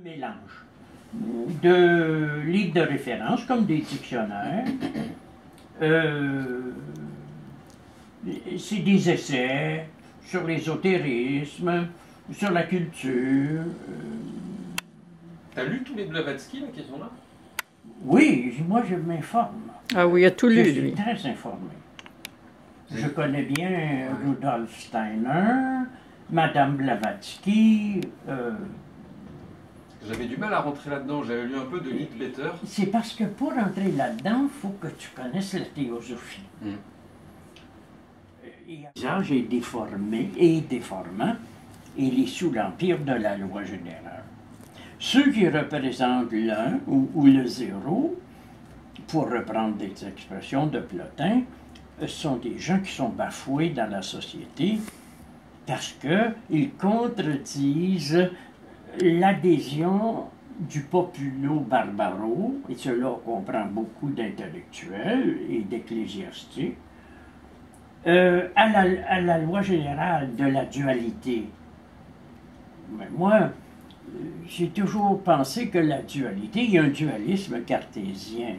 Mélange de livres de référence comme des dictionnaires. C'est des essais sur l'ésotérisme, sur la culture. T'as lu tous les Blavatsky là, qui sont là? Oui, moi je m'informe. Ah oui, il a tout lu, Je lui. suis très informé. Je connais bien Rudolf Steiner, Madame Blavatsky. J'avais du mal à rentrer là-dedans, j'avais lu un peu de Leadbeater. C'est parce que pour entrer là-dedans, il faut que tu connaisses la théosophie. L'usage est déformé et déformant, et il est sous l'empire de la loi générale. Ceux qui représentent l'un ou le zéro, pour reprendre des expressions de Plotin, sont des gens qui sont bafoués dans la société parce qu'ils contredisent l'adhésion du populo-barbaro, et cela comprend beaucoup d'intellectuels et d'ecclésiastiques, à la loi générale de la dualité. Mais moi, j'ai toujours pensé que la dualité, il y a un dualisme cartésien.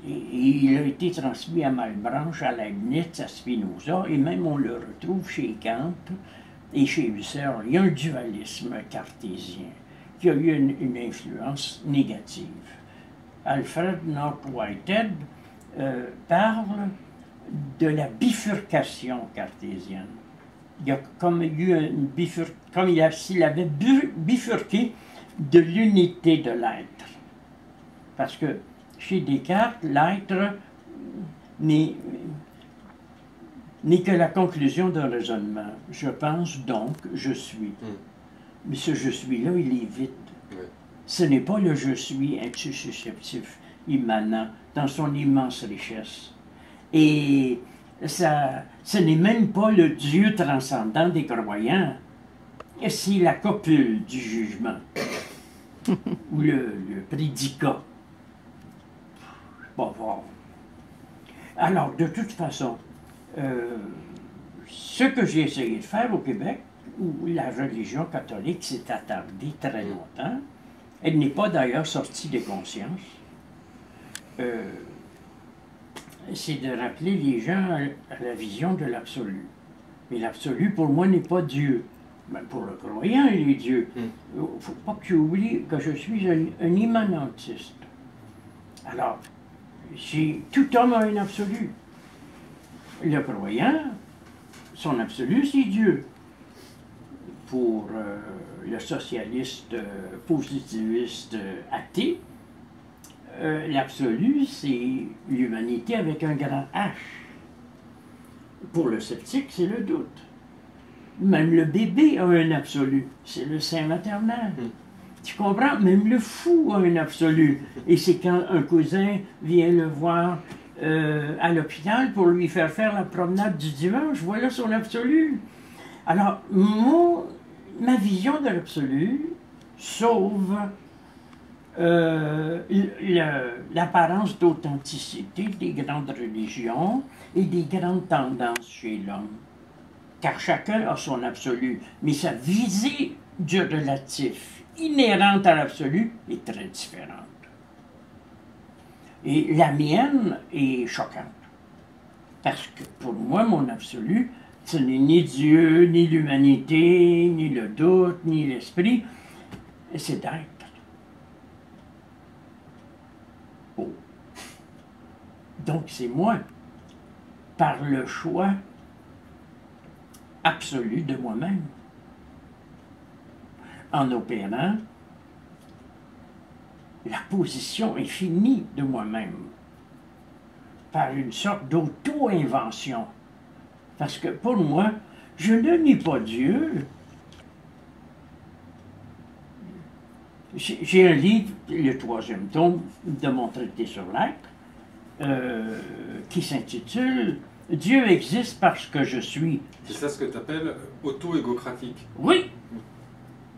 Il a été transmis à Malebranche, à Leibniz, à Spinoza, et même on le retrouve chez Kant et chez Husserl. Il y a un dualisme cartésien qui a eu une influence négative. Alfred North Whitehead parle de la bifurcation cartésienne. Il y a comme eu une bifurcation, comme s'il avait bifurqué de l'unité de l'être. Parce que chez Descartes, l'être n'est que la conclusion d'un raisonnement. Je pense donc, je suis. Mais ce je suis-là, il est vide. Ce n'est pas le je suis insusceptif, immanent, dans son immense richesse. Et ce n'est même pas le Dieu transcendant des croyants. C'est la copule du jugement, ou le prédicat. Bon, bon. Alors, de toute façon, ce que j'ai essayé de faire au Québec, où la religion catholique s'est attardée très longtemps, elle n'est pas d'ailleurs sortie des consciences, c'est de rappeler les gens à la vision de l'absolu. Mais l'absolu, pour moi, n'est pas Dieu. Mais pour le croyant, il est Dieu. Il ne faut pas que tu oublies que je suis un immanentiste. Alors, tout homme a un absolu. Le croyant, son absolu, c'est Dieu. Pour le socialiste positiviste athée, l'absolu, c'est l'humanité avec un grand H. Pour le sceptique, c'est le doute. Même le bébé a un absolu, c'est le sein maternel. Tu comprends? Même le fou a un absolu. Et c'est quand un cousin vient le voir à l'hôpital pour lui faire la promenade du dimanche, voilà son absolu. Alors, ma vision de l'absolu sauve l'apparence d'authenticité des grandes religions et des grandes tendances chez l'homme. Car chacun a son absolu, mais sa visée du relatif, inhérente à l'absolu, est très différente. Et la mienne est choquante. Parce que pour moi, mon absolu, ce n'est ni Dieu, ni l'humanité, ni le doute, ni l'esprit, c'est d'être. Oh. Donc c'est moi, par le choix absolu de moi-même, en opérant la position infinie de moi-même, par une sorte d'auto-invention. Parce que pour moi, je ne nie pas Dieu. J'ai un livre, le 3e tome de mon traité sur l'être, qui s'intitule « Dieu existe parce que je suis ». C'est ça ce que tu appelles auto-égocratique. Oui,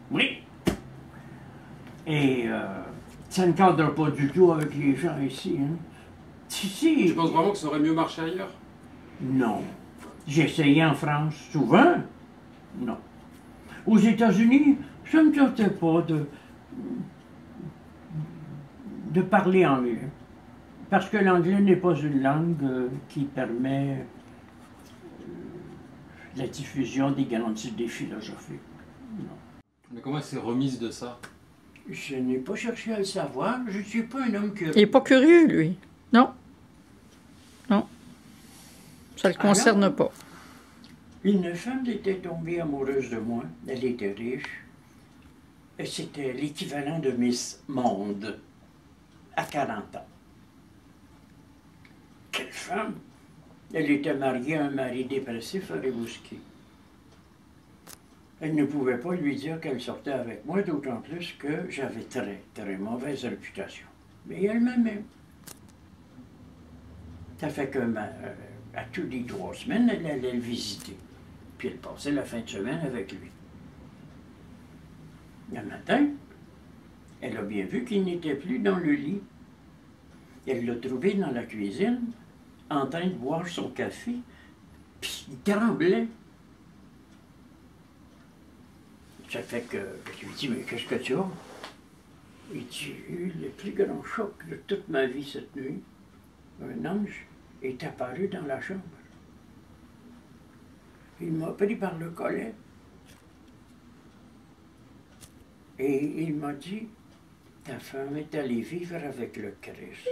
oui. Et ça ne cadre pas du tout avec les gens ici. Hein. Tu penses vraiment que ça aurait mieux marché ailleurs? Non. J'ai essayé en France souvent. Non. Aux États-Unis, Ça ne me tentait pas de parler anglais. Parce que l'anglais n'est pas une langue qui permet la diffusion des grandes idées philosophiques. Non. Mais comment elle s'est remise de ça? Je n'ai pas cherché à le savoir. Je ne suis pas un homme curieux. Il n'est pas curieux, lui. Non. Non. Ça ne le concerne Alors, pas. Une femme était tombée amoureuse de moi. Elle était riche. Et c'était l'équivalent de Miss Monde à 40 ans. Quelle femme! Elle était mariée à un mari dépressif à Rimouski. Elle ne pouvait pas lui dire qu'elle sortait avec moi, d'autant plus que j'avais très, très mauvaise réputation. Mais elle m'aimait. Ça fait que à tous les 3 semaines, elle allait le visiter. Puis elle passait la fin de semaine avec lui. Un matin, elle a bien vu qu'il n'était plus dans le lit. Elle l'a trouvé dans la cuisine, en train de boire son café, puis il tremblait. Ça fait que je lui dis, mais qu'est-ce que tu as? Il dit, j'ai eu le plus grand choc de toute ma vie cette nuit. Un ange est apparu dans la chambre. Il m'a pris par le collet. Et il m'a dit, ta femme est allée vivre avec le Christ.